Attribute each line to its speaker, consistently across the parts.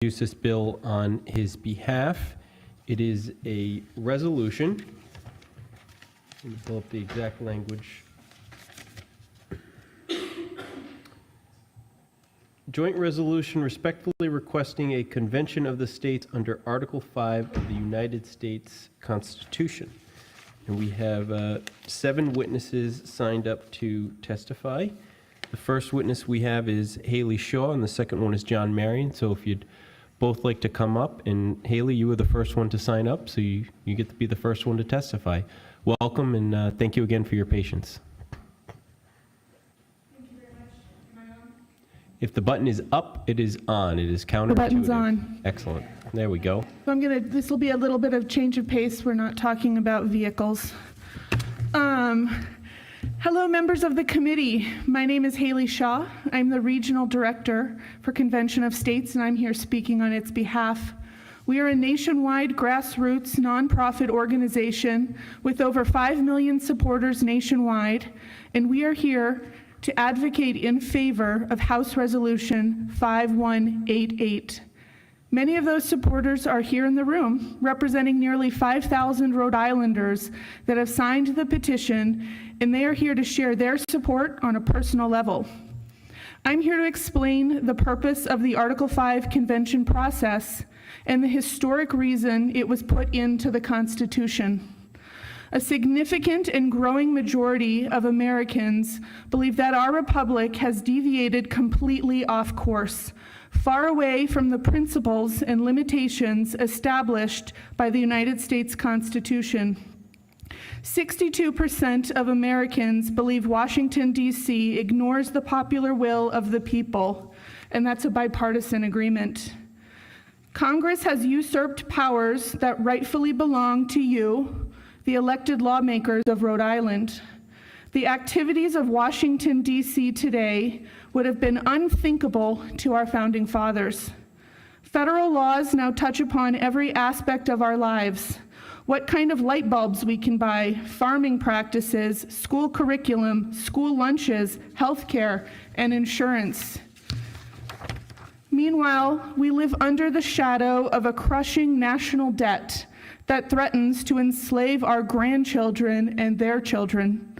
Speaker 1: introduce this bill on his behalf. It is a resolution. Let me pull up the exact language. Joint resolution respectfully requesting a convention of the states under Article 5 of the United States Constitution. And we have 7 witnesses signed up to testify. The first witness we have is Haley Shaw, and the second one is John Marion. So if you'd both like to come up, and Haley, you were the first one to sign up, so you get to be the first one to testify. Welcome, and thank you again for your patience.
Speaker 2: Thank you very much. Am I on?
Speaker 1: If the button is up, it is on. It is counterintuitive.
Speaker 2: The button's on.
Speaker 1: Excellent. There we go.
Speaker 2: So this will be a little bit of change of pace. We're not talking about vehicles. Hello, members of the committee. My name is Haley Shaw. I'm the Regional Director for Convention of States, and I'm here speaking on its behalf. We are a nationwide grassroots nonprofit organization with over 5 million supporters nationwide, and we are here to advocate in favor of House Resolution 5188. Many of those supporters are here in the room, representing nearly 5,000 Rhode Islanders that have signed the petition, and they are here to share their support on a personal level. I'm here to explain the purpose of the Article 5 convention process and the historic reason it was put into the Constitution. A significant and growing majority of Americans believe that our republic has deviated completely off course, far away from the principles and limitations established by the United States Constitution. 62% of Americans believe Washington, D.C. ignores the popular will of the people, and that's a bipartisan agreement. Congress has usurped powers that rightfully belong to you, the elected lawmakers of Rhode Island. The activities of Washington, D.C. today would have been unthinkable to our founding fathers. Federal laws now touch upon every aspect of our lives. What kind of light bulbs we can buy, farming practices, school curriculum, school lunches, healthcare, and insurance. Meanwhile, we live under the shadow of a crushing national debt that threatens to enslave our grandchildren and their children.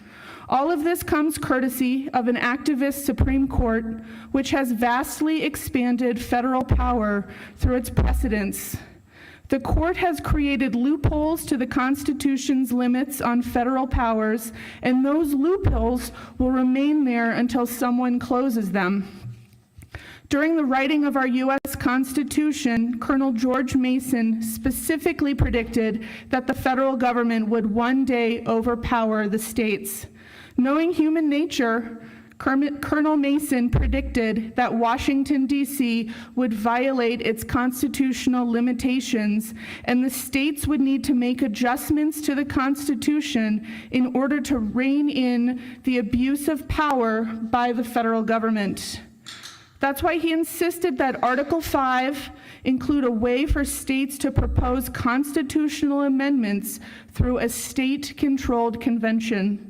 Speaker 2: All of this comes courtesy of an activist Supreme Court, which has vastly expanded federal power through its precedents. The court has created loopholes to the Constitution's limits on federal powers, and those loopholes will remain there until someone closes them. During the writing of our U.S. Constitution, Colonel George Mason specifically predicted that the federal government would one day overpower the states. Knowing human nature, Colonel Mason predicted that Washington, D.C. would violate its constitutional limitations, and the states would need to make adjustments to the Constitution in order to rein in the abuse of power by the federal government. That's why he insisted that Article 5 include a way for states to propose constitutional amendments through a state-controlled convention.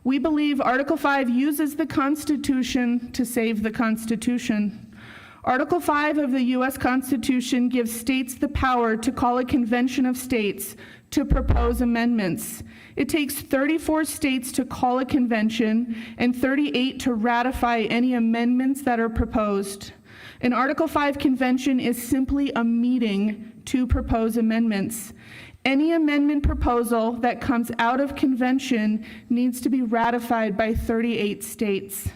Speaker 2: We believe Article 5 uses the Constitution to save the Constitution. Article 5 of the U.S. Constitution gives states the power to call a convention of states to propose amendments. It takes 34 states to call a convention and 38 to ratify any amendments that are proposed. An Article 5 convention is simply a meeting to propose amendments. Any amendment proposal that comes out of convention needs to be ratified by 38 states.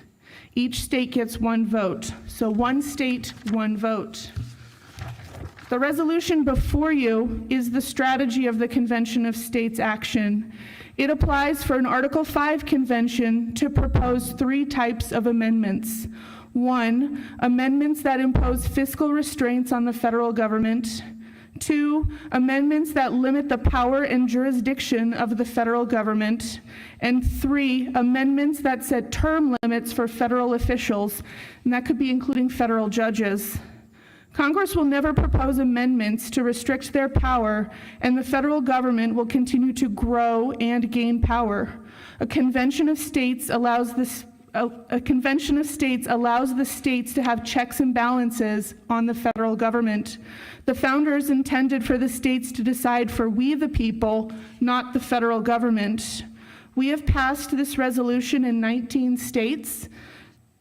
Speaker 2: Each state gets one vote. So one state, one vote. The resolution before you is the strategy of the Convention of States action. It applies for an Article 5 convention to propose 3 types of amendments. 1, amendments that impose fiscal restraints on the federal government. 2, amendments that limit the power and jurisdiction of the federal government. And 3, amendments that set term limits for federal officials, and that could be including federal judges. Congress will never propose amendments to restrict their power, and the federal government will continue to grow and gain power. A convention of states allows this a convention of states allows the states to have checks and balances on the federal government. The founders intended for the states to decide for we the people, not the federal government. We have passed this resolution in 19 states.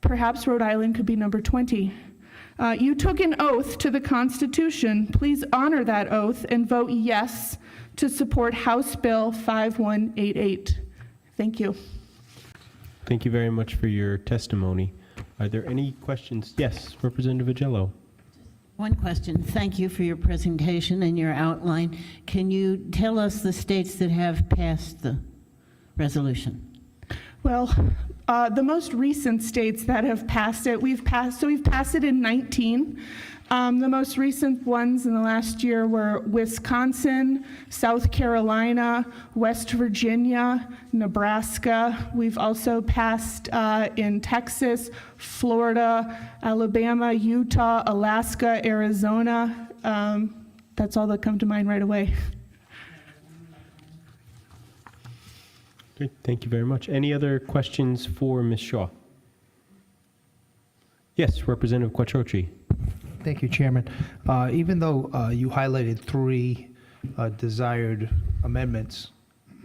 Speaker 2: Perhaps Rhode Island could be number 20. You took an oath to the Constitution. Please honor that oath and vote yes to support House Bill 5188. Thank you.
Speaker 1: Thank you very much for your testimony. Are there any questions? Yes, Representative Agello.
Speaker 3: One question. Thank you for your presentation and your outline. Can you tell us the states that have passed the resolution?
Speaker 2: Well, the most recent states that have passed it, we've passed it in 19. The most recent ones in the last year were Wisconsin, South Carolina, West Virginia, Nebraska. We've also passed in Texas, Florida, Alabama, Utah, Alaska, Arizona. That's all that come to mind right away.
Speaker 1: Great, thank you very much. Any other questions for Ms. Shaw? Yes, Representative Quattrochi.
Speaker 4: Thank you, Chairman. Even though you highlighted 3 desired amendments,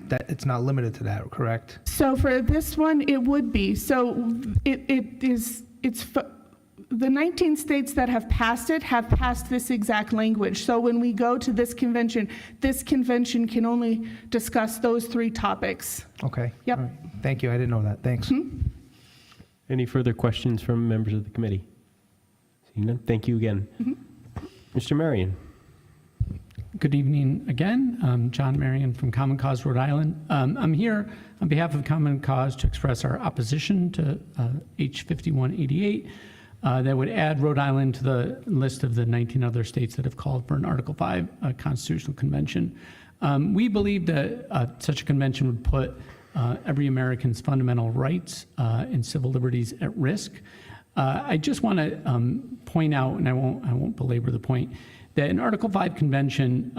Speaker 4: that it's not limited to that, correct?
Speaker 2: So for this one, it would be. So the 19 states that have passed it have passed this exact language. So when we go to this convention can only discuss those 3 topics.
Speaker 4: Okay.
Speaker 2: Yep.
Speaker 4: All right. Thank you. I didn't know that. Thanks.
Speaker 1: Any further questions from members of the committee? Seeing none, thank you again. Mr. Marion.
Speaker 5: Good evening again. I'm John Marion from Common Cause, Rhode Island. I'm here on behalf of Common Cause to express our opposition to H5188 that would add Rhode Island to the list of the 19 other states that have called for an Article 5 constitutional convention. We believe that such a convention would put every American's fundamental rights and civil liberties at risk. I just want to point out, and I won't belabor the point, that an Article 5 convention,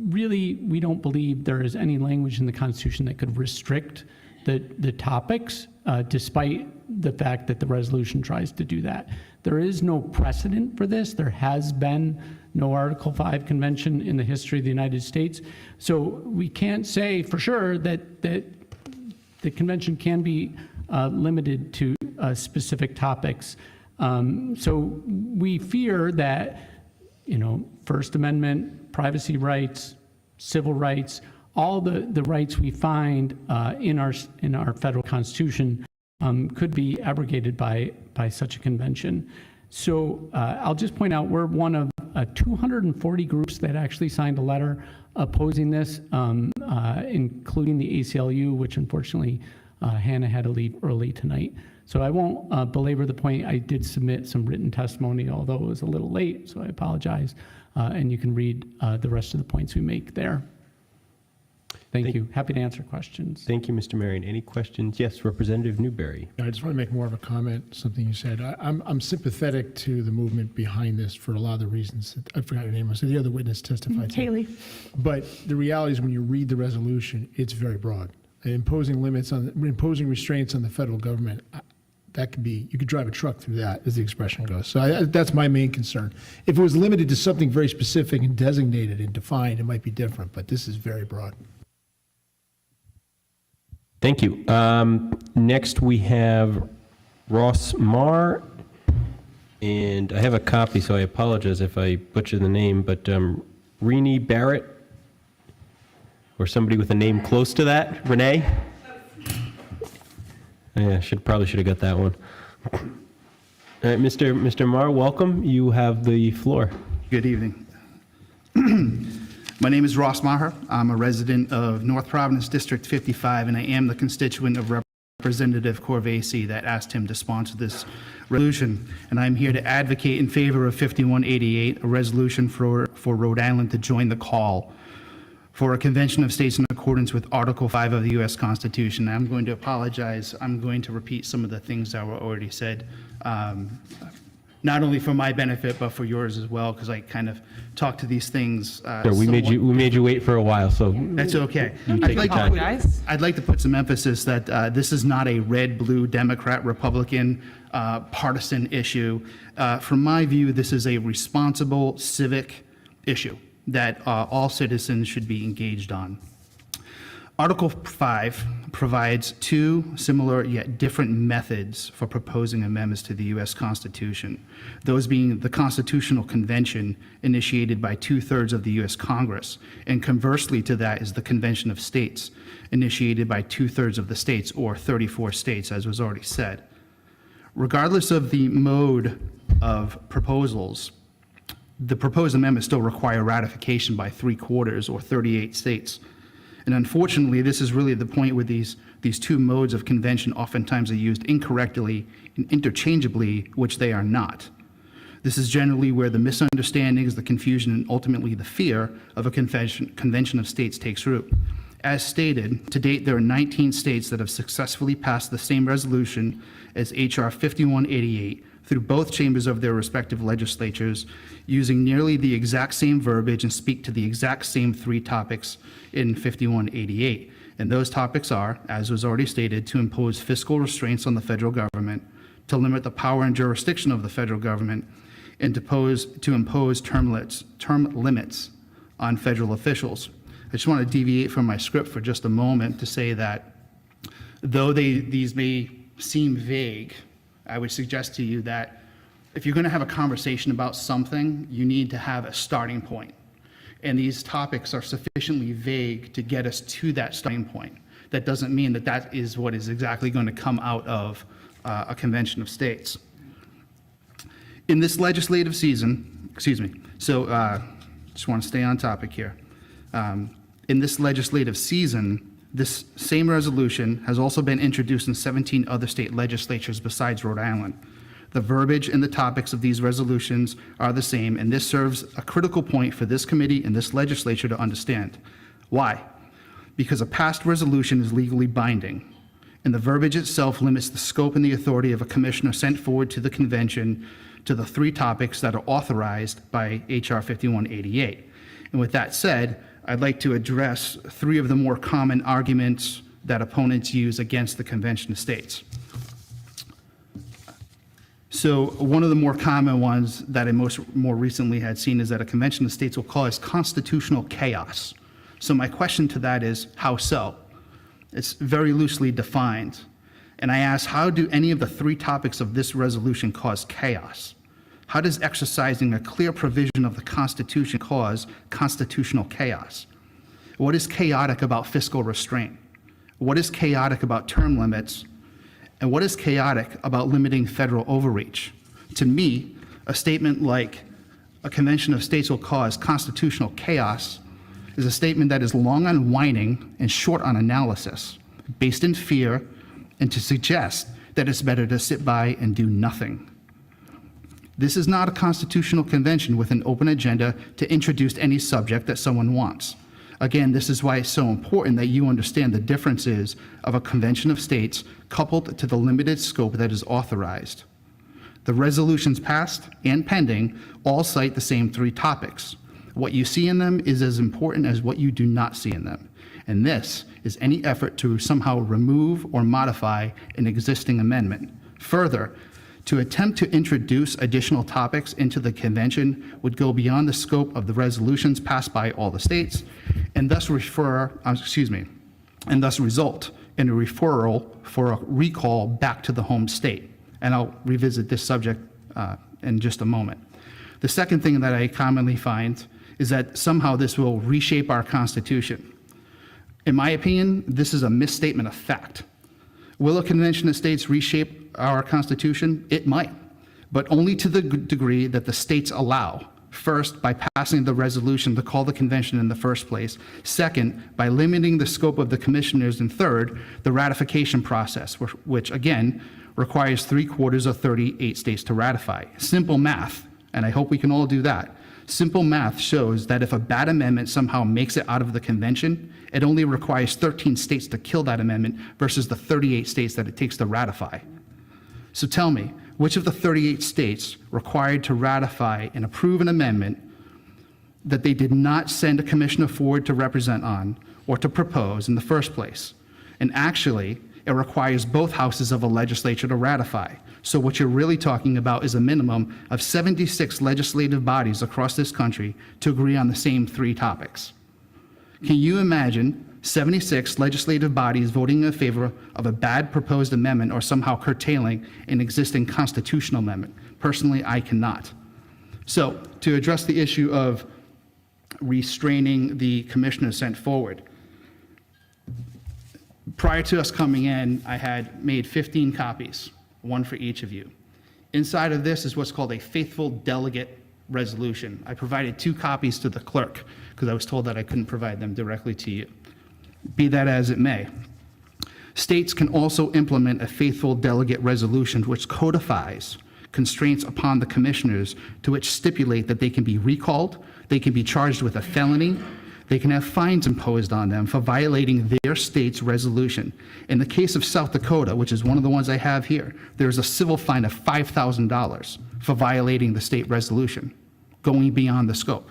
Speaker 5: really, we don't believe there is any language in the Constitution that could restrict the topics, despite the fact that the resolution tries to do that. There is no precedent for this. There has been no Article 5 convention in the history of the United States. So we can't say for sure that the convention can be limited to specific topics. So we fear that, First Amendment, privacy rights, civil rights, all the rights we find in our federal Constitution could be abrogated by such a convention. So I'll just point out we're one of 240 groups that actually signed a letter opposing this, including the ACLU, which unfortunately Hannah had to leave early tonight. So I won't belabor the point. I did submit some written testimony, although it was a little late, so I apologize. And you can read the rest of the points we make there. Thank you. Happy to answer questions.
Speaker 1: Thank you, Mr. Marion. Any questions? Yes, Representative Newberry.
Speaker 6: I just want to make more of a comment, something you said. I'm sympathetic to the movement behind this for a lot of the reasons. I forgot your name. So the other witness testified to.
Speaker 2: Haley.
Speaker 6: But the reality is when you read the resolution, it's very broad. Imposing restraints on the federal government, that could be, you could drive a truck through that, as the expression goes. So that's my main concern. If it was limited to something very specific and designated and defined, it might be different, but this is very broad.
Speaker 1: Thank you. Next, we have Ross Marr, and I have a copy, so I apologize if I butcher the name, but Renee Barrett, or somebody with a name close to that. Renee? Yeah, probably should have got that one. All right, Mr. Marr, welcome. You have the floor.
Speaker 7: Good evening. My name is Ross Maher. I'm a resident of North Providence District 55, and I am the constituent of Representative Corvasi that asked him to sponsor this resolution. And I'm here to advocate in favor of 5188, a resolution for Rhode Island to join the call for a convention of states in accordance with Article 5 of the U.S. Constitution. I'm going to apologize. I'm going to repeat some of the things that were already said. not only for my benefit, but for yours as well, because I kind of talk to these things.
Speaker 1: Sure, we made you wait for a while, so
Speaker 7: That's okay.
Speaker 1: You take your time.
Speaker 7: I'd like to put some emphasis that this is not a red, blue, Democrat, Republican partisan issue. From my view, this is a responsible civic issue that all citizens should be engaged on. Article 5 provides two similar yet different methods for proposing amendments to the U.S. Constitution, those being the Constitutional Convention initiated by 2/3 of the U.S. Congress, and conversely to that is the Convention of States initiated by 2/3 of the states, or 34 states, as was already said. Regardless of the mode of proposals, the proposed amendments still require ratification by 3/4 or 38 states. And unfortunately, this is really the point where these two modes of convention oftentimes are used incorrectly and interchangeably, which they are not. This is generally where the misunderstandings, the confusion, and ultimately the fear of a convention of states takes root. As stated, to date, there are 19 states that have successfully passed the same resolution as H.R. 5188 through both chambers of their respective legislatures, using nearly the exact same verbiage and speak to the exact same three topics in 5188. And those topics are, as was already stated, to impose fiscal restraints on the federal government, to limit the power and jurisdiction of the federal government, and to impose term limits on federal officials. I just want to deviate from my script for just a moment to say that though these may seem vague, I would suggest to you that if you're going to have a conversation about something, you need to have a starting point. And these topics are sufficiently vague to get us to that starting point. That doesn't mean that that is what is exactly going to come out of a convention of states. In this legislative season, just want to stay on topic here. In this legislative season, this same resolution has also been introduced in 17 other state legislatures besides Rhode Island. The verbiage and the topics of these resolutions are the same, and this serves a critical point for this committee and this legislature to understand. Why? Because a passed resolution is legally binding, and the verbiage itself limits the scope and the authority of a commissioner sent forward to the convention to the three topics that are authorized by H.R. 5188. And with that said, I'd like to address three of the more common arguments that opponents use against the Convention of States. So one of the more common ones that I more recently had seen is that a Convention of States will cause constitutional chaos. So my question to that is, how so? It's very loosely defined. And I ask, how do any of the three topics of this resolution cause chaos? How does exercising a clear provision of the Constitution cause constitutional chaos? What is chaotic about fiscal restraint? What is chaotic about term limits? And what is chaotic about limiting federal overreach? To me, a statement like a Convention of States will cause constitutional chaos is a statement that is long on whining and short on analysis, based in fear, and to suggest that it's better to sit by and do nothing. This is not a constitutional convention with an open agenda to introduce any subject that someone wants. Again, this is why it's so important that you understand the differences of a convention of states coupled to the limited scope that is authorized. The resolutions passed and pending all cite the same three topics. What you see in them is as important as what you do not see in them. And this is any effort to somehow remove or modify an existing amendment. Further, to attempt to introduce additional topics into the convention would go beyond the scope of the resolutions passed by all the states, and thus result in a referral for a recall back to the home state. And I'll revisit this subject in just a moment. The second thing that I commonly find is that somehow this will reshape our Constitution. In my opinion, this is a misstatement of fact. Will a convention of states reshape our Constitution? It might, but only to the degree that the states allow. First, by passing the resolution to call the convention in the first place. Second, by limiting the scope of the commissioners. And third, the ratification process, which again requires 3/4 of 38 states to ratify. Simple math, and I hope we can all do that. Simple math shows that if a bad amendment somehow makes it out of the convention, it only requires 13 states to kill that amendment versus the 38 states that it takes to ratify. So tell me, which of the 38 states required to ratify and approve an amendment that they did not send a commissioner forward to represent on or to propose in the first place? And actually, it requires both houses of a legislature to ratify. So what you're really talking about is a minimum of 76 legislative bodies across this country to agree on the same 3 topics. Can you imagine 76 legislative bodies voting in favor of a bad proposed amendment or somehow curtailing an existing constitutional amendment? Personally, I cannot. So to address the issue of restraining the commissioners sent forward, prior to us coming in, I had made 15 copies, one for each of you. Inside of this is what's called a faithful delegate resolution. I provided 2 copies to the clerk because I was told that I couldn't provide them directly to you. Be that as it may, states can also implement a faithful delegate resolution which codifies constraints upon the commissioners to which stipulate that they can be recalled, they can be charged with a felony, they can have fines imposed on them for violating their state's resolution. In the case of South Dakota, which is one of the ones I have here, there's a civil fine of $5,000 for violating the state resolution, going beyond the scope.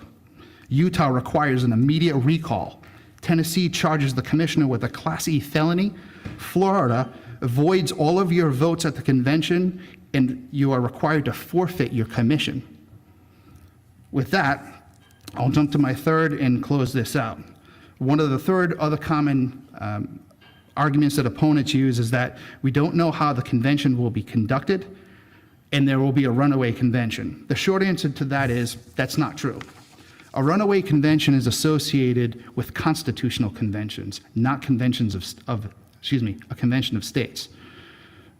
Speaker 7: Utah requires an immediate recall. Tennessee charges the commissioner with a Class E felony. Florida voids all of your votes at the convention, and you are required to forfeit your commission. With that, I'll jump to my third and close this out. One of the other common arguments that opponents use is that we don't know how the convention will be conducted and there will be a runaway convention. The short answer to that is that's not true. A runaway convention is associated with constitutional conventions, not conventions a convention of states.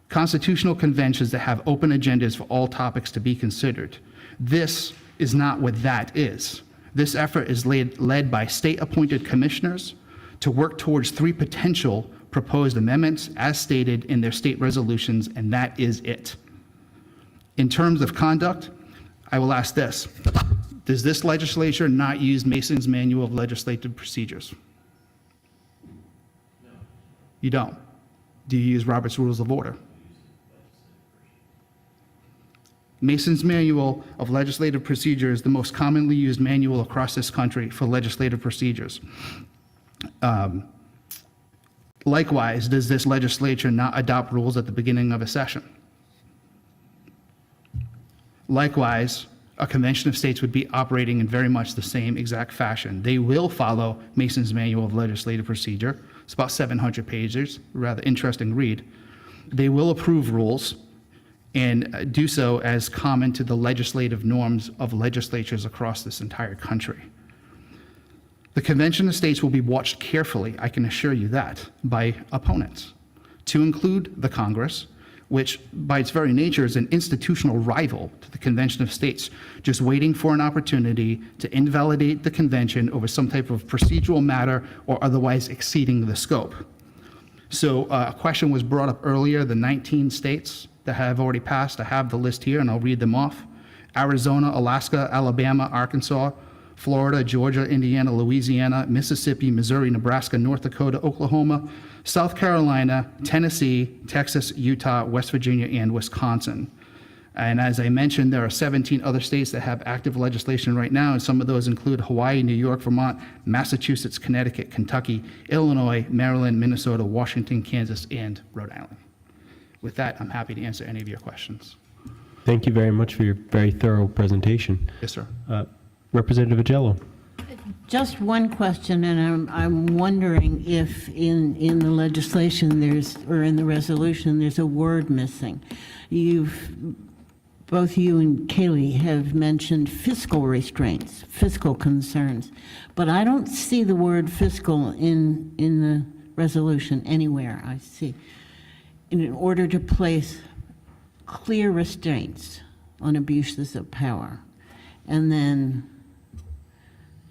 Speaker 7: Constitutional conventions that have open agendas for all topics to be considered. This is not what that is. This effort is led by state-appointed commissioners to work towards 3 potential proposed amendments as stated in their state resolutions, and that is it. In terms of conduct, I will ask this. Does this legislature not use Mason's Manual of Legislative Procedures? No. You don't? Do you use Robert's Rules of Order? Mason's Manual of Legislative Procedure is the most commonly used manual across this country for legislative procedures. Likewise, does this legislature not adopt rules at the beginning of a session? Likewise, a convention of states would be operating in very much the same exact fashion. They will follow Mason's Manual of Legislative Procedure. It's about 700 pages, rather interesting read. They will approve rules and do so as common to the legislative norms of legislatures across this entire country. The Convention of States will be watched carefully, I can assure you that, by opponents, to include the Congress, which by its very nature is an institutional rival to the Convention of States, just waiting for an opportunity to invalidate the convention over some type of procedural matter or otherwise exceeding the scope. So a question was brought up earlier, the 19 states that have already passed. I have the list here and I'll read them off. Arizona, Alaska, Alabama, Arkansas, Florida, Georgia, Indiana, Louisiana, Mississippi, Missouri, Nebraska, North Dakota, Oklahoma, South Carolina, Tennessee, Texas, Utah, West Virginia, and Wisconsin. And as I mentioned, there are 17 other states that have active legislation right now, and some of those include Hawaii, New York, Vermont, Massachusetts, Connecticut, Kentucky, Illinois, Maryland, Minnesota, Washington, Kansas, and Rhode Island. With that, I'm happy to answer any of your questions.
Speaker 1: Thank you very much for your very thorough presentation.
Speaker 7: Yes, sir.
Speaker 1: Representative Agello.
Speaker 3: Just one question, and I'm wondering if in the legislation or in the resolution, there's a word missing. Both you and Kaylee have mentioned fiscal restraints, fiscal concerns, but I don't see the word fiscal in the resolution anywhere. I see, in order to place clear restraints on abuses of power, and then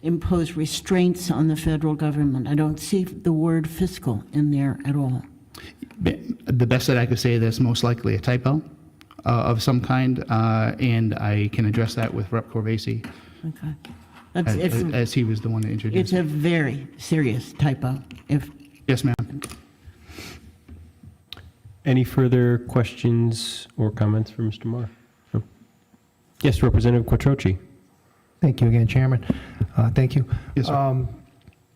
Speaker 3: impose restraints on the federal government. I don't see the word fiscal in there at all.
Speaker 7: The best that I could say, that's most likely a typo of some kind, and I can address that with Rep. Corvasi,
Speaker 3: Okay.
Speaker 7: as he was the one that introduced
Speaker 3: It's a very serious typo.
Speaker 7: Yes, ma'am.
Speaker 1: Any further questions or comments for Mr. Marr? No? Yes, Representative Quattrochi.
Speaker 4: Thank you again, Chairman. Thank you.
Speaker 7: Yes, sir.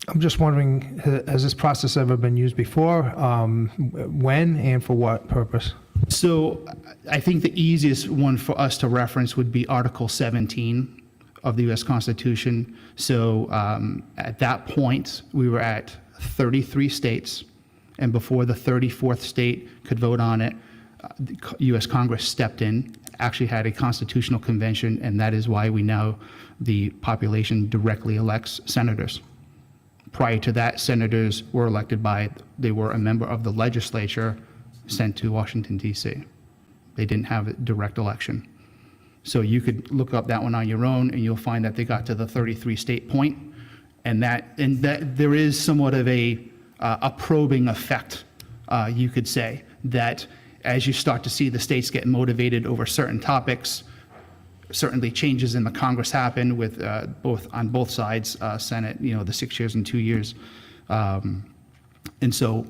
Speaker 4: I'm just wondering, has this process ever been used before? When and for what purpose?
Speaker 7: So I think the easiest one for us to reference would be Article 17 of the U.S. Constitution. So at that point, we were at 33 states, and before the 34th state could vote on it, the U.S. Congress stepped in, actually had a constitutional convention, and that is why we know the population directly elects senators. Prior to that, senators were elected they were a member of the legislature sent to Washington, D.C. They didn't have a direct election. So you could look up that one on your own, and you'll find that they got to the 33 state point, and that there is somewhat of a probing effect, you could say, that as you start to see the states get motivated over certain topics, certainly changes in the Congress happen with on both sides, Senate, the 6 years and 2 years. And so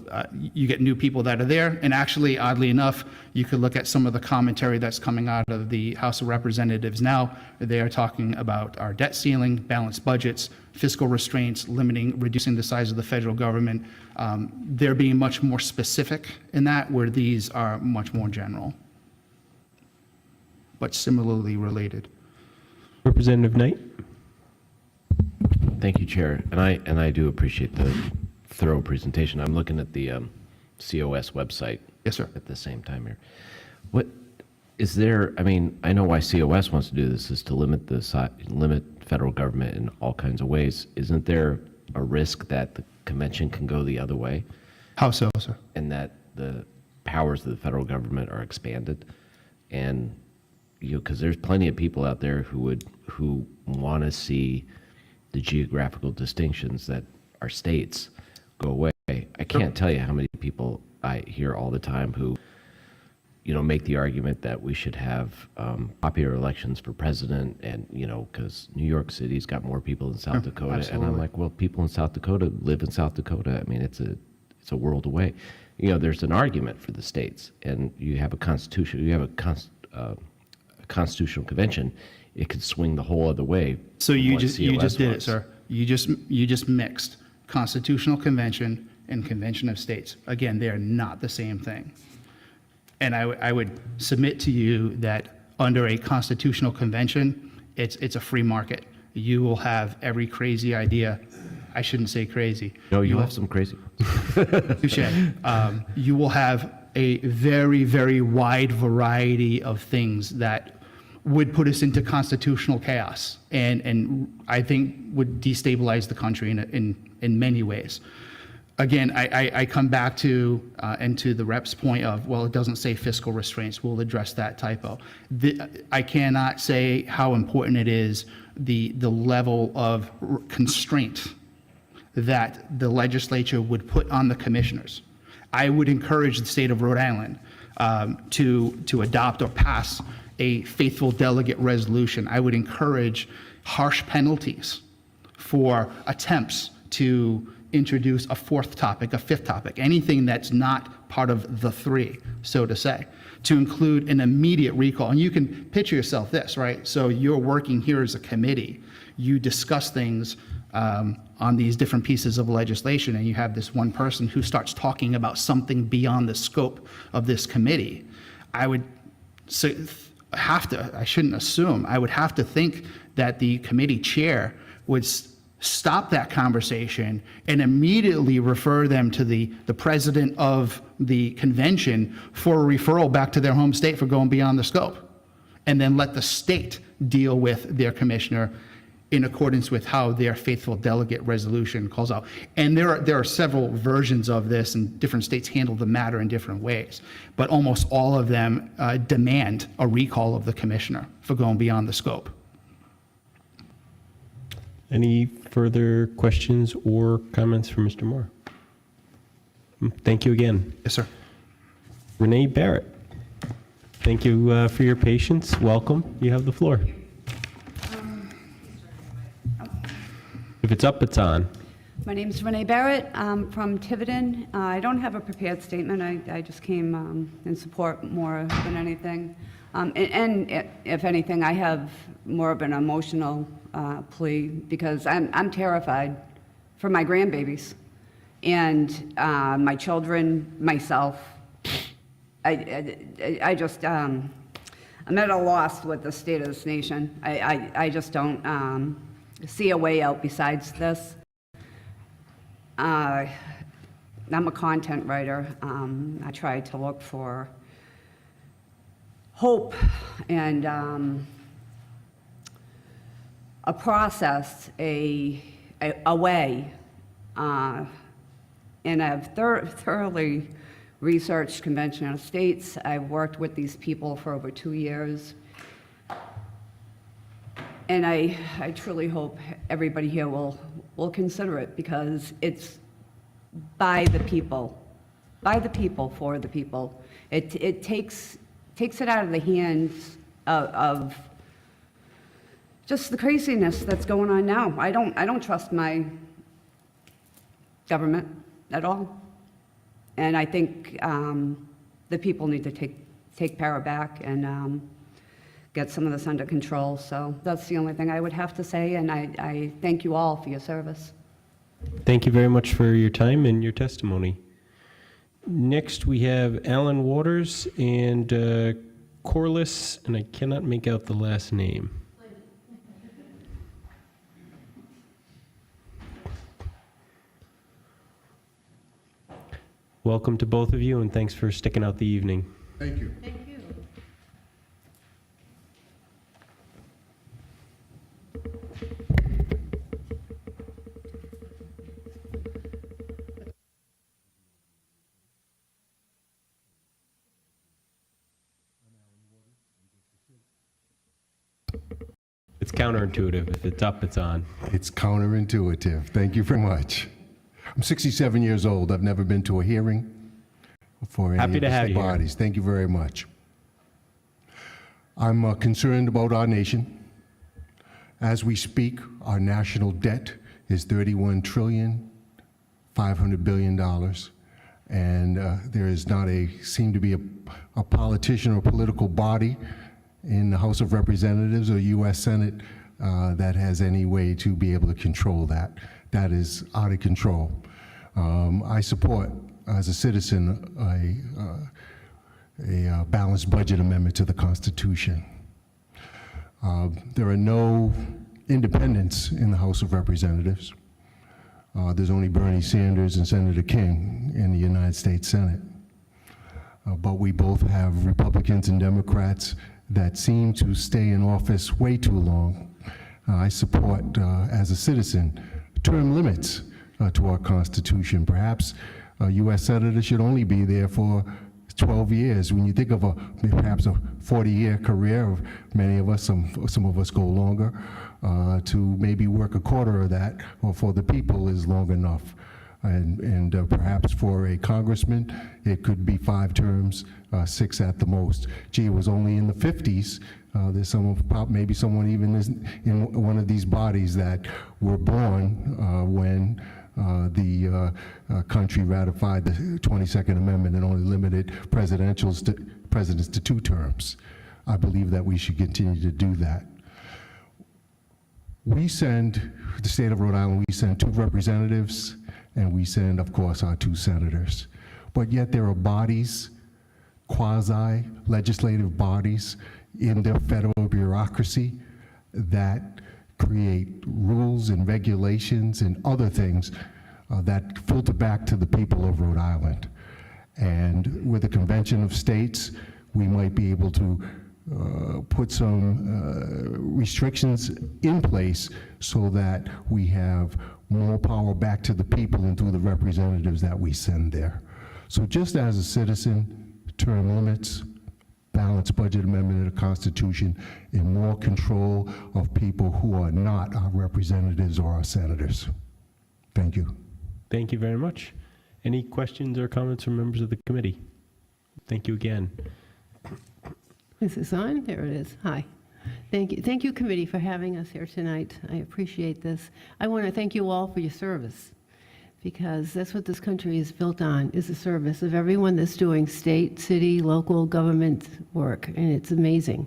Speaker 7: you get new people that are there. And actually, oddly enough, you could look at some of the commentary that's coming out of the House of Representatives now. They are talking about our debt ceiling, balanced budgets, fiscal restraints, reducing the size of the federal government. They're being much more specific in that, where these are much more general, but similarly related.
Speaker 1: Representative Knight?
Speaker 8: Thank you, Chair. And I do appreciate the thorough presentation. I'm looking at the COS website.
Speaker 7: Yes, sir.
Speaker 8: At the same time here. What is there, I know why COS wants to do this is to limit limit federal government in all kinds of ways. Isn't there a risk that the convention can go the other way?
Speaker 7: How so, sir?
Speaker 8: And that the powers of the federal government are expanded? And because there's plenty of people out there who want to see the geographical distinctions that our states go away. I can't tell you how many people I hear all the time who, make the argument that we should have popular elections for president, and because New York City's got more people than South Dakota,
Speaker 7: absolutely.
Speaker 8: and I'm like, well, people in South Dakota live in South Dakota. It's a world away. There's an argument for the states, and you have a constitution. You have a constitutional convention. It could swing the whole other way.
Speaker 7: So
Speaker 8: from
Speaker 7: you
Speaker 8: what
Speaker 7: just
Speaker 8: COS
Speaker 7: did it,
Speaker 8: wants.
Speaker 7: sir. You just mixed constitutional convention and convention of states. Again, they are not the same thing. And I would submit to you that under a constitutional convention, it's a free market. You will have every crazy idea. I shouldn't say crazy.
Speaker 8: No, you have some crazy.
Speaker 7: Touche. You will have a very, very wide variety of things that would put us into constitutional chaos, and I think would destabilize the country in many ways. Again, I come back to and to the rep's point of, well, it doesn't say fiscal restraints. We'll address that typo. I cannot say how important it is, the level of constraint that the legislature would put on the commissioners. I would encourage the state of Rhode Island to adopt or pass a faithful delegate resolution. I would encourage harsh penalties for attempts to introduce a fourth topic, a fifth topic, anything that's not part of the three, so to say, to include an immediate recall. And you can picture yourself this, right? So you're working here as a committee. You discuss things on these different pieces of legislation, and you have this one person who starts talking about something beyond the scope of this committee. I would I shouldn't assume, I would have to think that the committee chair would stop that conversation and immediately refer them to the president of the convention for a referral back to their home state for going beyond the scope, and then let the state deal with their commissioner in accordance with how their faithful delegate resolution calls out. And there are several versions of this, and different states handle the matter in different ways. But almost all of them demand a recall of the commissioner for going beyond the scope.
Speaker 1: Any further questions or comments from Mr. Moore? Thank you again.
Speaker 7: Yes, sir.
Speaker 1: Renee Barrett, thank you for your patience. Welcome. You have the floor. If it's up, it's on.
Speaker 9: My name's Renee Barrett. I'm from Tiverton. I don't have a prepared statement. I just came in support more than anything. And if anything, I have more of an emotional plea because I'm terrified for my grandbabies and my children, myself. I just, I'm at a loss with the state of this nation. I just don't see a way out besides this. I'm a content writer. I try to look for hope and a process, a way. And I've thoroughly researched Convention of States. I've worked with these people for over 2 years. And I truly hope everybody here will consider it because it's by the people, for the people. It takes it out of the hands of just the craziness that's going on now. I don't trust my government at all. And I think the people need to take power back and get some of this under control. So that's the only thing I would have to say, and I thank you all for your service.
Speaker 1: Thank you very much for your time and your testimony. Next, we have Alan Waters and Corliss, and I cannot make out the last name. Welcome to both of you, and thanks for sticking out the evening.
Speaker 10: Thank you.
Speaker 9: Thank you.
Speaker 1: It's counterintuitive. If it's up, it's on.
Speaker 10: It's counterintuitive. Thank you very much. I'm 67 years old. I've never been to a hearing for any
Speaker 1: Happy
Speaker 10: of
Speaker 1: to
Speaker 10: the
Speaker 1: have
Speaker 10: state
Speaker 1: you here.
Speaker 10: bodies. Thank you very much. I'm concerned about our nation. As we speak, our national debt is $31 trillion, $500 billion, and there is not seem to be a politician or political body in the House of Representatives or U.S. Senate that has any way to be able to control that. That is out of control. I support, as a citizen, a balanced budget amendment to the Constitution. There are no independents in the House of Representatives. There's only Bernie Sanders and Senator King in the United States Senate. But we both have Republicans and Democrats that seem to stay in office way too long. I support, as a citizen, term limits to our Constitution. Perhaps a U.S. Senator should only be there for 12 years. When you think of perhaps a 40-year career of many of us, some of us go longer, to maybe work a quarter of that, or for the people is long enough. And perhaps for a congressman, it could be 5 terms, 6 at the most. Gee, it was only in the 50s. There's maybe someone even in one of these bodies that were born when the country ratified the 22nd Amendment and only limited presidents to 2 terms. I believe that we should continue to do that. We send, the state of Rhode Island, we send 2 representatives, and we send, of course, our 2 senators. But yet there are bodies, quasi-legislative bodies in the federal bureaucracy that create rules and regulations and other things that filter back to the people of Rhode Island. And with the Convention of States, we might be able to put some restrictions in place so that we have more power back to the people and through the representatives that we send there. So just as a citizen, term limits, balanced budget amendment of the Constitution, and more control of people who are not our representatives or our senators. Thank you.
Speaker 1: Thank you very much. Any questions or comments from members of the committee? Thank you again.
Speaker 11: Is this on? There it is. Hi. Thank you, committee, for having us here tonight. I appreciate this. I want to thank you all for your service. because that's what this country is built on, is the service of everyone that's doing state, city, local government work, and it's amazing.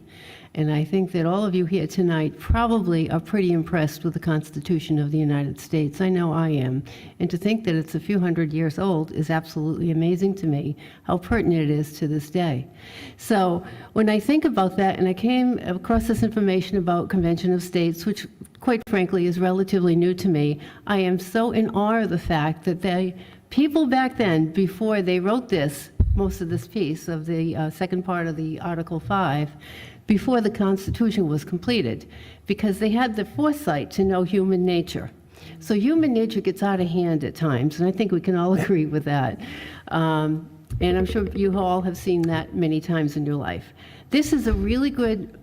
Speaker 11: And I think that all of you here tonight probably are pretty impressed with the Constitution of the United States. I know I am. And to think that it's a few hundred years old is absolutely amazing to me, how pertinent it is to this day. So when I think about that, and I came across this information about Convention of States, which quite frankly is relatively new to me, I am so in awe of the fact that people back then, before they wrote this, most of this piece of the second part of the Article 5, before the Constitution was completed, because they had the foresight to know human nature. So human nature gets out of hand at times, and I think we can all agree with that. And I'm sure you all have seen that many times in your life. This is a really good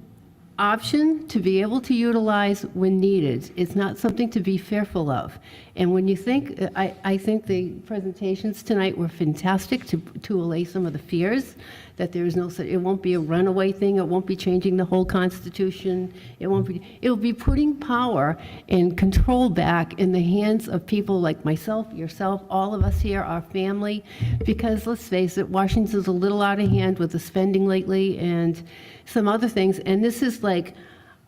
Speaker 11: option to be able to utilize when needed. It's not something to be fearful of. And when you think, I think the presentations tonight were fantastic to allay some of the fears that there is no, it won't be a runaway thing, it won't be changing the whole Constitution, it'll be putting power and control back in the hands of people like myself, yourself, all of us here, our family, because let's face it, Washington's a little out of hand with the spending lately and some other things, and this is like,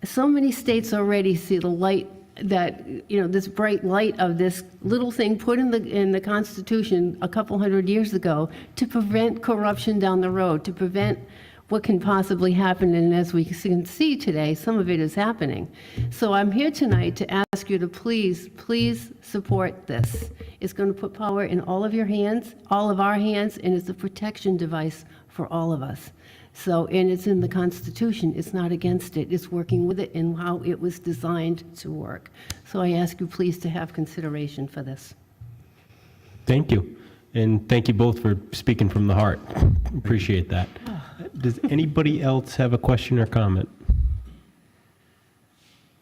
Speaker 11: so many states already see the light that, this bright light of this little thing put in the Constitution a couple hundred years ago to prevent corruption down the road, to prevent what can possibly happen, and as we can see today, some of it is happening. So I'm here tonight to ask you to please, please support this. It's going to put power in all of your hands, all of our hands, and it's a protection device for all of us. So, and it's in the Constitution, it's not against it, it's working with it and how it was designed to work. So I ask you please to have consideration for this.
Speaker 1: Thank you. And thank you both for speaking from the heart. Appreciate that. Does anybody else have a question or comment?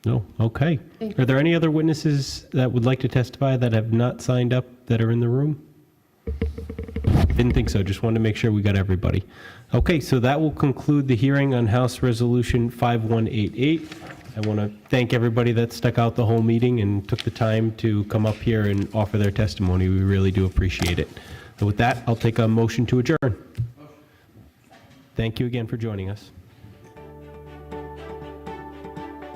Speaker 1: No? Okay.
Speaker 11: Thank you.
Speaker 1: Are there any other witnesses that would like to testify that have not signed up that are in the room? Didn't think so. Just wanted to make sure we got everybody. Okay, so that will conclude the hearing on House Resolution 5188. I want to thank everybody that stuck out the whole meeting and took the time to come up here and offer their testimony. We really do appreciate it. So with that, I'll take a motion to adjourn. Thank you again for joining us.